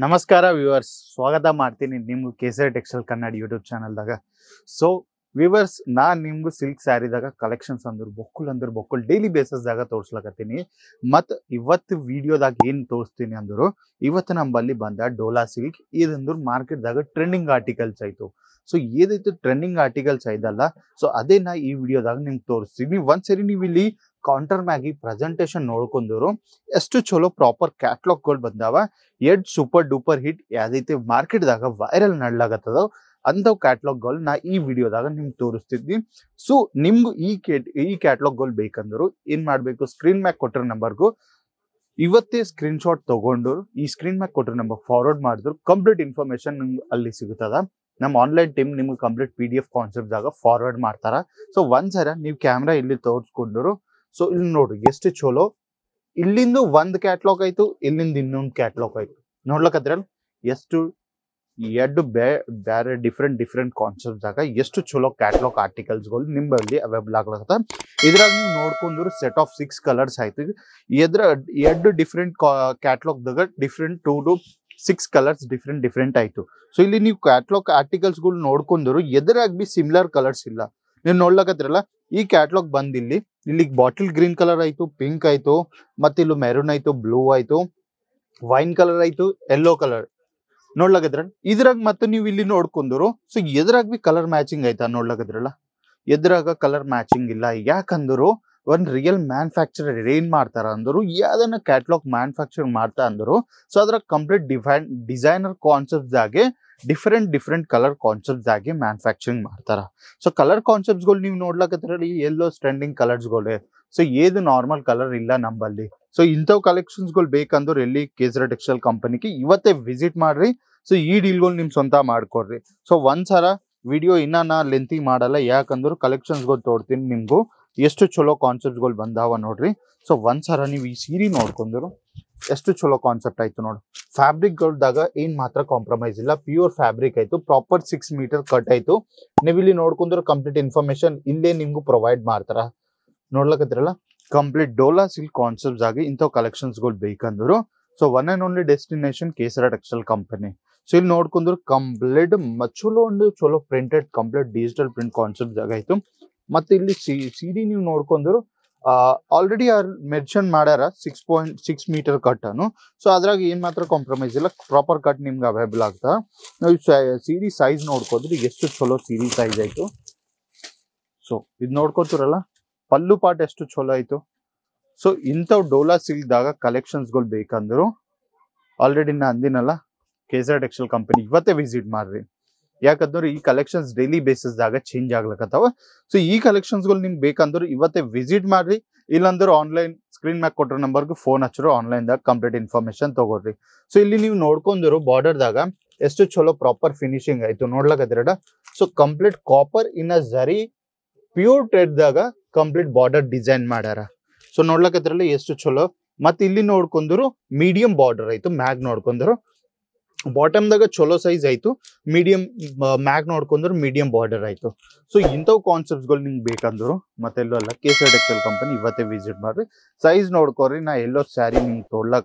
ನಮಸ್ಕಾರ ವ್ಯೂವರ್ಸ್, ಸ್ವಾಗತ ಮಾಡ್ತೀನಿ ನಿಮ್ಗೆ ಕೇಸರಿ ಟೆಕ್ಸ್ಟೈಲ್ ಕನ್ನಡ ಯೂಟ್ಯೂಬ್ ಚಾನಲ್ದಾಗ. ಸೊ ವ್ಯೂವರ್ಸ್, ನಾನು ನಿಮ್ಗೆ ಸಿಲ್ಕ್ ಸ್ಯಾರಿದಾಗ ಕಲೆಕ್ಷನ್ಸ್ ಅಂದ್ರೆ ಬೊಕ್ಕುಲ್ ಡೈಲಿ ಬೇಸಸ್ದಾಗ ತೋರಿಸ್ಲಕತ್ತೀನಿ. ಮತ್ತು ಇವತ್ತು ವಿಡಿಯೋದಾಗ ಏನು ತೋರಿಸ್ತೀನಿ ಅಂದರು, ಇವತ್ತು ನಮ್ಮಲ್ಲಿ ಬಂದ ಡೋಲಾ ಸಿಲ್ಕ್ ಇದಂದ್ರೆ ಮಾರ್ಕೆಟ್ದಾಗ ಟ್ರೆಂಡಿಂಗ್ ಆರ್ಟಿಕಲ್ಸ್ ಆಯಿತು. ಸೊ ಏದೈತೆ ಟ್ರೆಂಡಿಂಗ್ ಆರ್ಟಿಕಲ್ಸ್ ಐದಲ್ಲ, ಸೊ ಅದೇ ನಾ ಈ ವಿಡಿಯೋದಾಗ ನಿಮ್ಗೆ ತೋರಿಸ್ತೀನಿ. ಒಂದ್ಸರಿ ನೀವು ಇಲ್ಲಿ ಕೌಂಟರ್ ಮ್ಯಾಗಿ ಪ್ರೆಸೆಂಟೇಷನ್ ನೋಡ್ಕೊಂಡರು ಎಷ್ಟು ಚಲೋ ಪ್ರಾಪರ್ ಕ್ಯಾಟ್ಲಾಗ್ಗಳು ಬಂದಾವ. ಎಡ್ ಸೂಪರ್ ಡೂಪರ್ ಹಿಟ್ ಯಾವ್ದೈತೆ ಮಾರ್ಕೆಟ್ದಾಗ ವೈರಲ್ ನಡ್ಲಾಗತ್ತದ ಅಂಥವು ಕ್ಯಾಟ್ಲಾಗ್ಗಳು ನಾ ಈ ವಿಡಿಯೋದಾಗ ನಿಮ್ಗೆ ತೋರಿಸ್ತಿದ್ವಿ. ಸೊ ನಿಮ್ಗೆ ಈ ಕ್ಯಾಟ್ಲಾಗ್ಗಳು ಬೇಕಂದ್ರು ಏನ್ ಮಾಡ್ಬೇಕು, ಸ್ಕ್ರೀನ್ ಮ್ಯಾಗ್ ಕೊಟ್ಟಿರೋ ನಂಬರ್ಗೂ ಇವತ್ತೇ ಸ್ಕ್ರೀನ್ ಶಾಟ್ ತಗೊಂಡು ಈ ಸ್ಕ್ರೀನ್ ಮ್ಯಾಗ್ ಕೊಟ್ಟಿರೋ ನಂಬರ್ ಫಾರ್ವರ್ಡ್ ಮಾಡಿದ್ರು ಕಂಪ್ಲೀಟ್ ಇನ್ಫಾರ್ಮೇಶನ್ ನಿಮ್ಗೆ ಅಲ್ಲಿ ಸಿಗುತ್ತದ. ನಮ್ಮ ಆನ್ಲೈನ್ ಟೀಮ್ ನಿಮ್ಗೆ ಕಂಪ್ಲೀಟ್ PDF ಕಾನ್ಸೆಪ್ಟ್ದಾಗ ಫಾರ್ವರ್ಡ್ ಮಾಡ್ತಾರ. ಸೊ ಒಂದ್ಸರ ನೀವು ಕ್ಯಾಮ್ರಾ ಇಲ್ಲಿ ತೋರಿಸ್ಕೊಂಡ್ರು. ಸೊ ಇಲ್ಲಿ ನೋಡ್ರಿ ಎಷ್ಟು ಚಲೋ, ಇಲ್ಲಿಂದ ಒಂದ್ ಕ್ಯಾಟ್ಲಾಗ್ ಆಯ್ತು, ಇಲ್ಲಿಂದ ಇನ್ನೊಂದು ಕ್ಯಾಟ್ಲಾಗ್ ಆಯ್ತು. ನೋಡ್ಲಕ್ಕದ್ರಲ್ಲ ಎಷ್ಟು ಎರಡು ಬೇರೆ ಡಿಫ್ರೆಂಟ್ ಕಾನ್ಸೆಪ್ಟ್ದಾಗ ಎಷ್ಟು ಚಲೋ ಕ್ಯಾಟ್ಲಾಗ್ ಆರ್ಟಿಕಲ್ಸ್ಗಳು ನಿಮ್ಮಲ್ಲಿ ಅವೈಲೇಬಲ್ ಆಗ್ಲತ್ತ. ಇದ್ರಾಗ ನೀವು ನೋಡ್ಕೊಂಡ್ರು ಸೆಟ್ ಆಫ್ 6 ಕಲರ್ಸ್ ಆಯ್ತು. ಎರಡು ಡಿಫ್ರೆಂಟ್ ಕ್ಯಾಟ್ಲಾಗ್ದಾಗ ಡಿಫ್ರೆಂಟ್ 2 to 6 ಕಲರ್ಸ್ ಡಿಫ್ರೆಂಟ್ ಆಯ್ತು. ಸೊ ಇಲ್ಲಿ ನೀವು ಕ್ಯಾಟ್ಲಾಗ್ ಆರ್ಟಿಕಲ್ಸ್ಗಳು ನೋಡ್ಕೊಂಡ್ರು ಎದುರಾಗ ಬಿ ಸಿಮಿಲರ್ ಕಲರ್ಸ್ ಇಲ್ಲ. ನೀವು ನೋಡ್ಲಕತ್ರಲ್ಲ, ಈ ಕ್ಯಾಟ್ಲಾಗ್ ಬಂದಿಲ್ಲಿ ಬಾಟಲ್ ಗ್ರೀನ್ ಕಲರ್ ಆಯ್ತು, ಪಿಂಕ್ ಆಯ್ತು, ಮತ್ತೆ ಇಲ್ಲಿ ಮೆರೂನ್ ಆಯ್ತು, ಬ್ಲೂ ಆಯ್ತು, ವೈನ್ ಕಲರ್ ಆಯ್ತು, ಯೆಲ್ಲೋ ಕಲರ್ ನೋಡ್ಲಕದ್ರ. ಇದ್ರಾಗ ಮತ್ತೆ ನೀವು ಇಲ್ಲಿ ನೋಡ್ಕೊಂಡ್ರು ಸೊ ಎದ್ರಾಗ ಬಿ ಕಲರ್ ಮ್ಯಾಚಿಂಗ್ ಆಯ್ತಾ ನೋಡ್ಲಕದ್ರಲ್ಲ. ಎದ್ರಾಗ ಕಲರ್ ಮ್ಯಾಚಿಂಗ್ ಇಲ್ಲ. ಯಾಕಂದ್ರು ಒಂದ್ ರಿಯಲ್ ಮ್ಯಾನುಫ್ಯಾಕ್ಚರರ್ ಏನ್ ಮಾಡ್ತಾರ ಅಂದ್ರು, ಯಾವ್ದನ್ನ ಕ್ಯಾಟ್ಲಾಗ್ ಮ್ಯಾನುಫ್ಯಾಕ್ಚರ್ ಮಾಡ್ತಾ ಅಂದ್ರು ಸೊ ಅದ್ರ ಕಂಪ್ಲೀಟ್ ಡಿಸೈನರ್ ಕಾನ್ಸೆಪ್ಟ್ಸ್ ಆಗಿ ಡಿಫ್ರೆಂಟ್ ಕಲರ್ ಕಾನ್ಸೆಪ್ಟ್ಸ್ ಆಗಿ ಮ್ಯಾನುಫ್ಯಾಕ್ಚರಿಂಗ್ ಮಾಡ್ತಾರ. ಸೊ ಕಲರ್ ಕಾನ್ಸೆಪ್ಟ್ಸ್ಗಳು ನೀವು ನೋಡ್ಲಕತ್ರಲ್ಲಿ ಎಲ್ಲೋ ಟ್ರೆಂಡಿಂಗ್ ಕಲರ್ಸ್ಗಳೇ. ಸೊ ಏದು ನಾರ್ಮಲ್ ಕಲರ್ ಇಲ್ಲ ನಂಬಲ್ಲಿ. ಸೊ ಇಂಥವು ಕಲೆಕ್ಷನ್ಸ್ಗಳು ಬೇಕಂದ್ರೆ ಎಲ್ಲಿ ಕೇಸರಿ ಟೆಕ್ಸ್ಟೈಲ್ ಕಂಪನಿಗೆ ಇವತ್ತೇ ವಿಸಿಟ್ ಮಾಡ್ರಿ. ಸೊ ಈ ಡೀಲ್ಗಳು ನಿಮ್ ಸ್ವಂತ ಮಾಡ್ಕೊಡ್ರಿ. ಸೊ ಒಂದ್ಸಲ ವಿಡಿಯೋ ಇನ್ನ ನಾ ಲೆಂತಿ ಮಾಡಲ್ಲ, ಯಾಕಂದ್ರೆ ಕಲೆಕ್ಷನ್ಸ್ಗಳು ತೋಡ್ತೀನಿ ನಿಮ್ಗೂ ಎಷ್ಟು ಚಲೋ ಕಾನ್ಸೆಪ್ಟ್ಸ್ಗಳು ಬಂದಾವ ನೋಡ್ರಿ. ಸೊ ಒಂದ್ಸಲ ನೀವು ಈ ಸೀರೆ ನೋಡ್ಕೊಂಡ್ರು ಎಷ್ಟು ಚಲೋ ಕಾನ್ಸೆಪ್ಟ್ ಆಯ್ತು ನೋಡು. ಫ್ಯಾಬ್ರಿಕ್ಗಳ್ದಾಗ ಏನ್ ಮಾತ್ರ ಕಾಂಪ್ರಮೈಸ್ ಇಲ್ಲ, ಪ್ಯೂರ್ ಫ್ಯಾಬ್ರಿಕ್ ಆಯ್ತು, ಪ್ರಾಪರ್ 6 ಮೀಟರ್ ಕಟ್ ಆಯ್ತು. ನೀವು ಇಲ್ಲಿ ನೋಡ್ಕೊಂಡ್ರು ಕಂಪ್ಲೀಟ್ ಇನ್ಫಾರ್ಮೇಶನ್ ಇಲ್ಲೇ ನಿಮ್ಗೂ ಪ್ರೊವೈಡ್ ಮಾಡ್ತಾರ. ನೋಡ್ಲಕತ್ತಿರಲ್ಲ, ಕಂಪ್ಲೀಟ್ ಡೋಲಾ ಸಿಲ್ಕ್ ಕಾನ್ಸೆಪ್ಟ್ಸ್ ಆಗಿ ಇಂಥವ್ ಕಲೆಕ್ಷನ್ಸ್ಗಳು ಬೇಕಂದ್ರು so one and only destination Kesari textile company. So ಇಲ್ಲಿ ನೋಡ್ಕೊಂಡ್ರು ಕಂಪ್ಲೀಟ್ ಚಲೋ printed complete digital print concept ಆಗಾಯ್ತು. ಮತ್ತೆ ಇಲ್ಲಿ ಸೀರೆ ನೀವು ನೋಡ್ಕೊಂಡ್ರು ಆಲ್ರೆಡಿ ಅವ್ರು ಮೆನ್ಷನ್ ಮಾಡ್ಯಾರ 6.6 ಮೀಟರ್ ಕಟ್ ಅನ್ನು. ಸೊ ಅದ್ರಾಗ ಏನ್ ಮಾತ್ರ ಕಾಂಪ್ರಮೈಸ್ ಇಲ್ಲ, ಪ್ರಾಪರ್ ಕಟ್ ನಿಮ್ಗೆ ಅವೈಲೇಬಲ್ ಆಗ್ತಾ. ನಾವು ಸೀರೆ ಸೈಜ್ ನೋಡ್ಕೊಂಡ್ರಿ ಎಷ್ಟು ಚಲೋ ಸೀರೆ ಸೈಜ್ ಆಯ್ತು. ಸೊ ಇದು ನೋಡ್ಕೊತಿರಲ್ಲ, ಪಲ್ಲು ಪಾಟ್ ಎಷ್ಟು ಚಲೋ ಆಯ್ತು. ಸೊ ಇಂಥವ್ ಡೋಲಾ ಸಿಲ್ಕ್ದಾಗ ಕಲೆಕ್ಷನ್ಸ್ಗಳು ಬೇಕಂದ್ರು ಆಲ್ರೆಡಿ ನಾ ಅಂದಿನಲ್ಲ, ಕೇಸರಿ ಟೆಕ್ಸ್ಟೈಲ್ ಕಂಪನಿ ಇವತ್ತೇ ವಿಸಿಟ್ ಮಾಡ್ರಿ. ಯಾಕಂದ್ರೆ ಈ ಕಲೆಕ್ಷನ್ಸ್ ಡೈಲಿ ಬೇಸಿಸ್ದಾಗ ಚೇಂಜ್ ಆಗ್ಲಕತ್ತಾವ. ಸೊ ಈ ಕಲೆಕ್ಷನ್ಸ್ಗಳು ನಿಮ್ಗೆ ಬೇಕಂದ್ರೆ ಇವತ್ತೇ ವಿಸಿಟ್ ಮಾಡ್ರಿ. ಇಲ್ಲಾಂದ್ರೆ ಆನ್ಲೈನ್ ಸ್ಕ್ರೀನ್ ಮ್ಯಾಗ್ ಕೊಟ್ಟಿರೋ ನಂಬರ್ಗೆ ಫೋನ್ ಹಚ್ಚಿರೋ ಆನ್ಲೈನ್ದಾಗ ಕಂಪ್ಲೀಟ್ ಇನ್ಫಾರ್ಮೇಶನ್ ತಗೊಳ್ರಿ. ಸೊ ಇಲ್ಲಿ ನೀವು ನೋಡ್ಕೊಂಡಿರೋ ಬಾರ್ಡರ್ದಾಗ ಎಷ್ಟು ಚಲೋ ಪ್ರಾಪರ್ ಫಿನಿಶಿಂಗ್ ಆಯ್ತು ನೋಡ್ಲಕತ್ತಿರಡ. ಸೊ ಕಂಪ್ಲೀಟ್ ಕಾಪರ್ ಇನ್ ಅ ಜರಿ ಪ್ಯೂರ್ ಟ್ರೆಡ್ದಾಗ ಕಂಪ್ಲೀಟ್ ಬಾರ್ಡರ್ ಡಿಸೈನ್ ಮಾಡ್ಯಾರ. ಸೊ ನೋಡ್ಲಕತ್ತಿರಲ್ಲ ಎಷ್ಟು ಚಲೋ. ಮತ್ತೆ ಇಲ್ಲಿ ನೋಡ್ಕೊಂಡ್ರು ಮೀಡಿಯಂ ಬಾರ್ಡರ್ ಆಯ್ತು, ಮ್ಯಾಗ್ ನೋಡ್ಕೊಂಡ್ರು ಬಾಟಮ್ದಾಗ ಚಲೋ ಸೈಜ್ ಆಯ್ತು, ಮೀಡಿಯಂ ಮ್ಯಾಗ್ ನೋಡ್ಕೊಂಡ್ರು ಮೀಡಿಯಂ ಬಾರ್ಡರ್ ಆಯ್ತು. ಸೊ ಇಂಥವು ಕಾನ್ಸೆಪ್ಟ್ಸ್ಗಳು ನಿಮ್ಗೆ ಬೇಕಂದ್ರು ಮತ್ತೆಲ್ಲೋ ಅಲ್ಲ, ಕೇಸರಿ ಟೆಕ್ಸ್ಟೈಲ್ ಕಂಪನಿ ಇವತ್ತೇ ವಿಸಿಟ್ ಮಾಡ್ರಿ. ಸೈಜ್ ನೋಡ್ಕೊರಿ, ನಾ ಎಲ್ಲೋ ಸ್ಯಾರಿ ನಿಮ್ಗೆ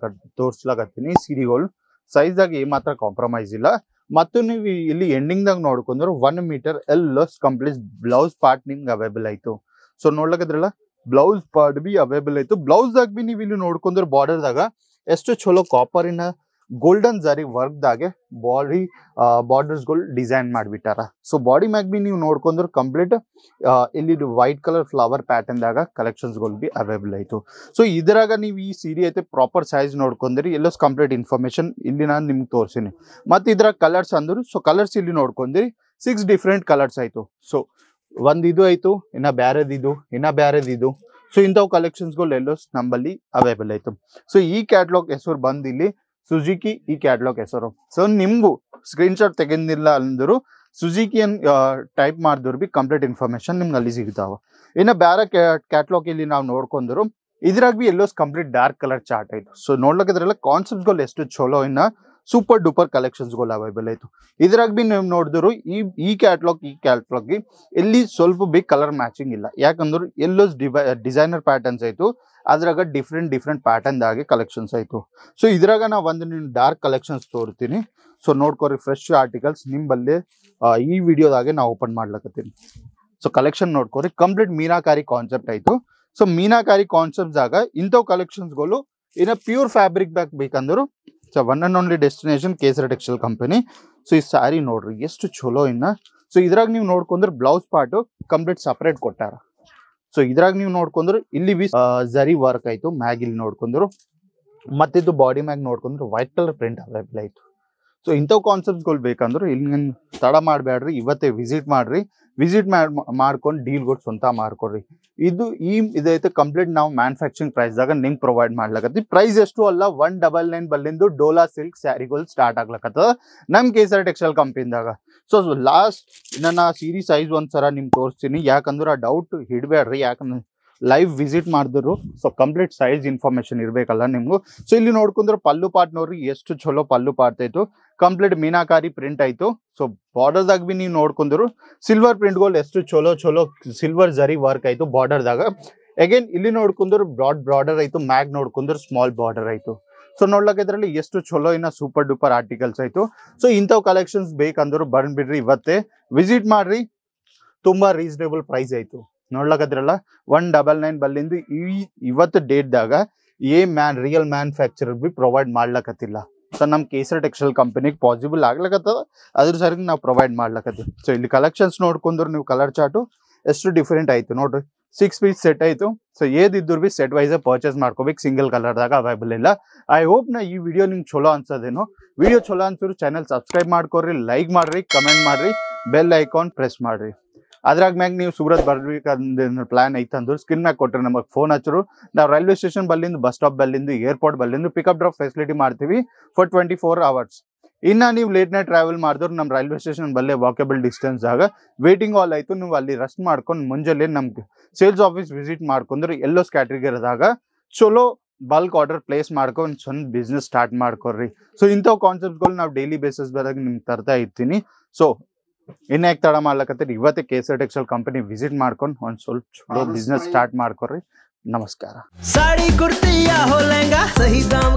ತೋರ್ಸ್ಲಾಕತ್ತೀನಿ. ಸೀರೆಗಳು ಸೈಜ್ದಾಗ ಏಮಾತ್ರ ಕಾಂಪ್ರಮೈಸ್ ಇಲ್ಲ. ಮತ್ತು ನೀವು ಇಲ್ಲಿ ಎಂಡಿಂಗ್ದಾಗ ನೋಡ್ಕೊಂಡ್ರು 1 ಮೀಟರ್ ಎಲ್ಲೋ ಕಂಪ್ಲೀಟ್ ಬ್ಲೌಸ್ ಪಾರ್ಟ್ ನಿಮ್ಗೆ ಅವೈಲೇಬಲ್ ಆಯ್ತು. ಸೊ ನೋಡ್ಲಕದ್ರಲ್ಲ, ಬ್ಲೌಸ್ ಪಾರ್ಟ್ ಬಿ ಅವೈಲೇಬಲ್ ಆಯ್ತು. ಬ್ಲೌಸ್ದಾಗ ಬಿ ನೀವು ಇಲ್ಲಿ ನೋಡ್ಕೊಂಡ್ರು ಬಾರ್ಡರ್ದಾಗ ಎಷ್ಟು ಚಲೋ ಕಾಪರಿನ ಗೋಲ್ಡನ್ ಜರಿ ವರ್ಕ್ದಾಗೆ ಬಾರ್ಡರ್ಸ್ಗಳು ಡಿಸೈನ್ ಮಾಡಿಬಿಟ್ಟಾರ. ಸೊ ಬಾಡಿ ಮ್ಯಾಗ್ ಬಿ ನೀವು ನೋಡ್ಕೊಂಡ್ರು ಕಂಪ್ಲೀಟ್ ಇಲ್ಲಿ ವೈಟ್ ಕಲರ್ ಫ್ಲವರ್ ಪ್ಯಾಟರ್ನ್ದಾಗ ಕಲೆಕ್ಷನ್ಸ್ಗಳು ಬಿ ಅವೈಲೇಬಲ್ ಆಯ್ತು. ಸೊ ಇದ್ರಾಗ ನೀವು ಈ ಸೀರೆ ಐತೆ ಪ್ರಾಪರ್ ಸೈಜ್ ನೋಡ್ಕೊಂಡ್ರಿ, ಎಲ್ಲೋ ಕಂಪ್ಲೀಟ್ ಇನ್ಫಾರ್ಮೇಶನ್ ಇಲ್ಲಿ ನಾನು ನಿಮ್ಗೆ ತೋರಿಸಿನಿ. ಮತ್ತೆ ಇದ್ರಾಗ ಕಲರ್ಸ್ ಅಂದ್ರು, ಸೊ ಕಲರ್ಸ್ ಇಲ್ಲಿ ನೋಡ್ಕೊಂಡ್ರಿ 6 ಡಿಫ್ರೆಂಟ್ ಕಲರ್ಸ್ ಆಯ್ತು. ಸೊ ಇದು ಆಯ್ತು, ಇನ್ನ ಬ್ಯಾರೆದಿದು. ಸೊ ಇಂಥವು ಕಲೆಕ್ಷನ್ಸ್ಗಳು ಎಲ್ಲೋ ನಮ್ಮಲ್ಲಿ ಅವೈಲೇಬಲ್ ಆಯ್ತು. ಸೊ ಈ ಕ್ಯಾಟ್ಲಾಗ್ ಹೆಸರು ಬಂದಿಲ್ಲಿ ಸುಜುಕಿ, ಈ ಕ್ಯಾಟ್ಲಾಗ್ ಹೆಸರು. ಸೊ ನಿಮ್ಗೂ ಸ್ಕ್ರೀನ್ ಶಾಟ್ ತೆಗೆದಿಲ್ಲ ಅಂದ್ರು ಸುಜುಕಿ ಅನ್ ಟೈಪ್ ಮಾಡಿದ್ರು ಬಿ ಕಂಪ್ಲೀಟ್ ಇನ್ಫಾರ್ಮೇಶನ್ ನಿಮ್ಗೆ ಅಲ್ಲಿ ಸಿಗ್ತಾವ. ಇನ್ನು ಬೇರೆ ಕ್ಯಾಟ್ಲಾಗ್ ಇಲ್ಲಿ ನಾವು ನೋಡ್ಕೊಂಡ್ರು ಇದ್ರಾಗ ಬಿ ಎಲ್ಲೋ ಕಂಪ್ಲೀಟ್ ಡಾರ್ಕ್ ಕಲರ್ ಚಾರ್ಟ್ ಆಯ್ತು. ಸೊ ನೋಡ್ಲಕ್ಕದ್ರಲ್ಲ ಕಾನ್ಸೆಪ್ಟ್ಗಳು ಎಷ್ಟು ಚಲೋ ಇನ್ನ. ಸೂಪರ್ ಡೂಪರ್ ಕಲೆಕ್ಷನ್ಸ್ಗಳು ಅವೈಲೇಬಲ್ ಆಯಿತು. ಇದ್ರಾಗ ಬಿ ನೀವು ನೋಡಿದ್ರು ಈ ಕ್ಯಾಟ್ಲಾಗ್ ಎಲ್ಲಿ ಸ್ವಲ್ಪ ಬಿ ಕಲರ್ ಮ್ಯಾಚಿಂಗ್ ಇಲ್ಲ, ಯಾಕಂದ್ರೆ ಎಲ್ಲೋ ಡಿಸೈನರ್ ಪ್ಯಾಟರ್ನ್ಸ್ ಆಯಿತು, ಅದ್ರಾಗ ಡಿಫ್ರೆಂಟ್ ಪ್ಯಾಟರ್ನ್ ಆಗಿ ಕಲೆಕ್ಷನ್ಸ್ ಆಯಿತು. ಸೊ ಇದ್ರಾಗ ನಾವು ಒಂದು ಡಾರ್ಕ್ ಕಲೆಕ್ಷನ್ಸ್ ತೋರ್ತೀನಿ. ಸೊ ನೋಡ್ಕೊರಿ, ಫ್ರೆಶ್ ಆರ್ಟಿಕಲ್ಸ್ ನಿಮ್ಮಲ್ಲಿ ಈ ವಿಡಿಯೋದಾಗೆ ನಾವು ಓಪನ್ ಮಾಡ್ಲಕತ್ತೀನಿ. ಸೊ ಕಲೆಕ್ಷನ್ ನೋಡ್ಕೊರಿ, ಕಂಪ್ಲೀಟ್ ಮೀನಾಕಾರಿ ಕಾನ್ಸೆಪ್ಟ್ ಆಯಿತು. ಸೊ ಮೀನಾಕಾರಿ ಕಾನ್ಸೆಪ್ಟ್ದಾಗ ಇಂಥವು ಕಲೆಕ್ಷನ್ಸ್ಗಳು ಇನ್ನು ಪ್ಯೂರ್ ಫ್ಯಾಬ್ರಿಕ್ ಬ್ಯಾಗ್ ಬೇಕಂದ್ರು so one and only destination Kesari textile company. So ಈ ಸ್ಯಾರಿ ನೋಡ್ರಿ ಎಷ್ಟು ಚಲೋ ಇನ್ನ. ಸೊ ಇದ್ರಾಗ ನೀವು ನೋಡ್ಕೊಂಡ್ರೆ ಬ್ಲೌಸ್ ಪಾರ್ಟು ಕಂಪ್ಲೀಟ್ ಸಪ್ರೇಟ್ ಕೊಟ್ಟಾರ. ಸೊ ಇದ್ರಾಗ ನೀವು ನೋಡ್ಕೊಂಡ್ರು ಇಲ್ಲಿ ಜರಿ ವರ್ಕ್ ಆಯ್ತು ಮ್ಯಾಗ್, ಇಲ್ಲಿ ನೋಡ್ಕೊಂಡ್ರು ಮತ್ತಿದ್ದು ಬಾಡಿ ಮ್ಯಾಗ್ ನೋಡ್ಕೊಂಡ್ರು ವೈಟ್ ಕಲರ್ ಪ್ರಿಂಟ್ ಅವೈಲೇಬಲ್ ಆಯ್ತು. ಸೊ ಇಂಥವು ಕಾನ್ಸೆಪ್ಟ್ಸ್ಗಳು ಬೇಕಂದ್ರೆ ಇಲ್ಲಿ ತಡ ಮಾಡಬೇಡ್ರಿ, ಇವತ್ತೇ ವಿಸಿಟ್ ಮಾಡ್ಕೊಂಡು ಡೀಲ್ಗಳು ಸ್ವಂತ ಮಾಡ್ಕೊಡ್ರಿ. ಇದೈತೆ ಕಂಪ್ಲೀಟ್ ನಾವು ಮ್ಯಾನುಫ್ಯಾಕ್ಚರಿಂಗ್ ಪ್ರೈಸ್ದಾಗ ನಿಮ್ಗೆ ಪ್ರೊವೈಡ್ ಮಾಡ್ಲಕತ್ತಿ. ಪ್ರೈಸ್ ಎಷ್ಟು ಅಲ್ಲ, 199 ಬಲ್ಲಿಂದು ಡೋಲಾ ಸಿಲ್ಕ್ ಸ್ಯಾರಿಗಳು ಸ್ಟಾರ್ಟ್ ಆಗ್ಲಕತ್ತದ ನಮ್ಮ ಕೇಸರಿ ಟೆಕ್ಸ್ಟೈಲ್ ಕಂಪನಿದಾಗ. ಸೊ ಲಾಸ್ಟ್ ನನ್ನ ಸೀರೀಸ್ ಸೈಜ್ ಒಂದ್ಸರ ನಿಮ್ಗೆ ತೋರಿಸ್ತೀನಿ, ಯಾಕಂದ್ರೆ ಆ ಡೌಟ್ ಹಿಡಬೇಡ್ರಿ, ಯಾಕಂದ್ರೆ ಲೈವ್ ವಿಸಿಟ್ ಮಾಡಿದ್ರು. ಸೊ ಕಂಪ್ಲೀಟ್ ಸೈಜ್ ಇನ್ಫಾರ್ಮೇಶನ್ ಇರಬೇಕಲ್ಲ ನಿಮ್ಗೂ. ಸೊ ಇಲ್ಲಿ ನೋಡ್ಕೊಂಡ್ರೆ ಪಲ್ಲು ಪಾರ್ಟ್ ನೋಡ್ರಿ ಎಷ್ಟು ಚಲೋ ಪಲ್ಲು ಪಾರ್ಟ್ ಆಯ್ತು, ಕಂಪ್ಲೀಟ್ ಮೀನಾಕಾರಿ ಪ್ರಿಂಟ್ ಆಯ್ತು. ಸೊ ಬಾರ್ಡರ್ದಾಗ ಬಿ ನೀವು ನೋಡ್ಕೊಂಡ್ರು ಸಿಲ್ವರ್ ಪ್ರಿಂಟ್ಗಳು ಎಷ್ಟು ಚಲೋ ಸಿಲ್ವರ್ ಜರಿ ವರ್ಕ್ ಆಯ್ತು ಬಾರ್ಡರ್ದಾಗ. ಅಗೇನ್ ಇಲ್ಲಿ ನೋಡ್ಕೊಂಡ್ರು ಬ್ರಾಡರ್ ಆಯ್ತು, ಮ್ಯಾಗ್ ನೋಡ್ಕೊಂಡ್ರು ಸ್ಮಾಲ್ ಬಾರ್ಡರ್ ಆಯ್ತು. ಸೊ ನೋಡ್ಲಕ್ಕ ಇದ್ರಲ್ಲಿ ಎಷ್ಟು ಚಲೋ ಇನ್ನ ಸೂಪರ್ ಡೂಪರ್ ಆರ್ಟಿಕಲ್ಸ್ ಆಯ್ತು. ಸೊ ಇಂಥವು ಕಲೆಕ್ಷನ್ಸ್ ಬೇಕಂದ್ರು ಬಂದ್ಬಿಡ್ರಿ, ಇವತ್ತೇ ವಿಸಿಟ್ ಮಾಡ್ರಿ. ತುಂಬಾ ರೀಸನೇಬಲ್ ಪ್ರೈಸ್ ಆಯ್ತು. ನೋಡ್ಲಕ್ಕದ್ರಲ್ಲ 199 ಬಲ್ಲಿಂದು ಇವತ್ತು ಡೇಟ್ದಾಗ ರಿಯಲ್ ಮ್ಯಾನುಫ್ಯಾಕ್ಚರರ್ ಬಿ ಪ್ರೊವೈಡ್ ಮಾಡ್ಲಕತ್ತಿಲ್ಲ. ಸೊ ನಮ್ಮ ಕೇಸರಿ ಟೆಕ್ಸ್ಟೈಲ್ ಕಂಪನಿಗೆ ಪಾಸಿಬಲ್ ಆಗ್ಲಕತ್ತದ, ಅದ್ರ ಸರಿಗೆ ನಾವು ಪ್ರೊವೈಡ್ ಮಾಡ್ಲಕತ್ತೀವಿ. ಸೊ ಇಲ್ಲಿ ಕಲೆಕ್ಷನ್ಸ್ ನೋಡ್ಕೊಂಡ್ರು ನೀವು ಕಲರ್ ಚಾರ್ಟು ಎಷ್ಟು ಡಿಫ್ರೆಂಟ್ ಆಯ್ತು ನೋಡ್ರಿ. 6 ಪೀಸ್ ಸೆಟ್ ಆಯ್ತು. ಸೊ ಏದಿದ್ರು ಬಿ ಸೆಟ್ ವೈಸ್ ಪರ್ಚೇಸ್ ಮಾಡ್ಕೋಬೇಕು, ಸಿಂಗಲ್ ಕಲರ್ದಾಗ ಅವೈಲೇಬಲ್ ಇಲ್ಲ. ಐ ಹೋಪ್ ಈ ವಿಡಿಯೋ ನಿಮ್ಗೆ ಚಲೋ ಅನ್ಸೋದೇನೋ. ವಿಡಿಯೋ ಚಲೋ ಅನ್ಸಿದ್ರು ಚಾನಲ್ ಸಬ್ಸ್ಕ್ರೈಬ್ ಮಾಡ್ಕೊಡ್ರಿ, ಲೈಕ್ ಮಾಡ್ರಿ, ಕಮೆಂಟ್ ಮಾಡ್ರಿ, ಬೆಲ್ ಐಕಾನ್ ಪ್ರೆಸ್ ಮಾಡ್ರಿ. ಅದ್ರಾಗ ಮ್ಯಾಗ ನೀವು ಸೂರತ್ ಬರ್ಬೇಕಂದ್ರೆ ಪ್ಲಾನ್ ಐತಂದ್ರು ಸ್ಕ್ರೀನ್ ಮ್ಯಾಗ ಕೊಟ್ಟರೆ ನಮಗೆ ಫೋನ್ ಹಚ್ಚರು. ನಾವು ರೈಲ್ವೆ ಸ್ಟೇಷನ್ ಬಲ್ಲಿಂದ, ಬಸ್ ಸ್ಟಾಪ್ ಬಲ್ಲಿಂದ, ಏರ್ಪೋರ್ಟ್ ಬಲ್ಲಿಂದ ಪಿಕಪ್ ಡ್ರಾಪ್ ಫೆಸಿಲಿಟಿ ಮಾಡ್ತೀವಿ ಫಾರ್ 24 hours. ಇನ್ನು ನೀವು ಲೇಟ್ ನೈಟ್ ಟ್ರಾವೆಲ್ ಮಾಡಿದ್ರು ನಮ್ಮ ರೈಲ್ವೆ ಸ್ಟೇಷನ್ ಬಲ್ಲೇ ವಾಕೇಬಲ್ ಡಿಸ್ಟೆನ್ಸ್ ಆಗ ವೇಟಿಂಗ್ ಹಾಲ್ ಆಯಿತು. ನೀವು ಅಲ್ಲಿ ರೆಸ್ಟ್ ಮಾಡ್ಕೊಂಡು ಮುಂಜಾನೆ ನಮ್ಗೆ ಸೇಲ್ಸ್ ಆಫೀಸ್ ವಿಸಿಟ್ ಮಾಡ್ಕೊಂಡ್ರೆ ಎಲ್ಲೋ ಕ್ಯಾಟಗರಿದಾಗ ಚಲೋ ಬಲ್ಕ್ ಆರ್ಡರ್ ಪ್ಲೇಸ್ ಮಾಡ್ಕೊಂಡು ಸ್ವಂತ ಬಿಸ್ನೆಸ್ ಸ್ಟಾರ್ಟ್ ಮಾಡ್ಕೊಡ್ರಿ. ಸೊ ಇಂಥವು ಕಾನ್ಸೆಪ್ಟ್ಗಳು ನಾವು ಡೈಲಿ ಬೇಸಿಸ್ ಬದಾಗ ನಿಮ್ಗೆ ತರ್ತಾ ಇರ್ತೀನಿ. ಸೊ ಇನ್ಯಾಕೆ ತಡ ಮಾಡ್ಲಕತ್ತೀರಿ, ಇವತ್ತೇ ಕೇಸರಿ ಟೆಕ್ಸ್ಟೈಲ್ ಕಂಪನಿ ವಿಸಿಟ್ ಮಾಡ್ಕೊಂಡು ಒಂದು ಸ್ವಲ್ಪ ಚಲೋ ಬಿಸ್ನೆಸ್ ಸ್ಟಾರ್ಟ್ ಮಾಡ್ಕೊಡ್ರಿ. ನಮಸ್ಕಾರ. साड़ी कुर्ती या हो लहंगा सही दाम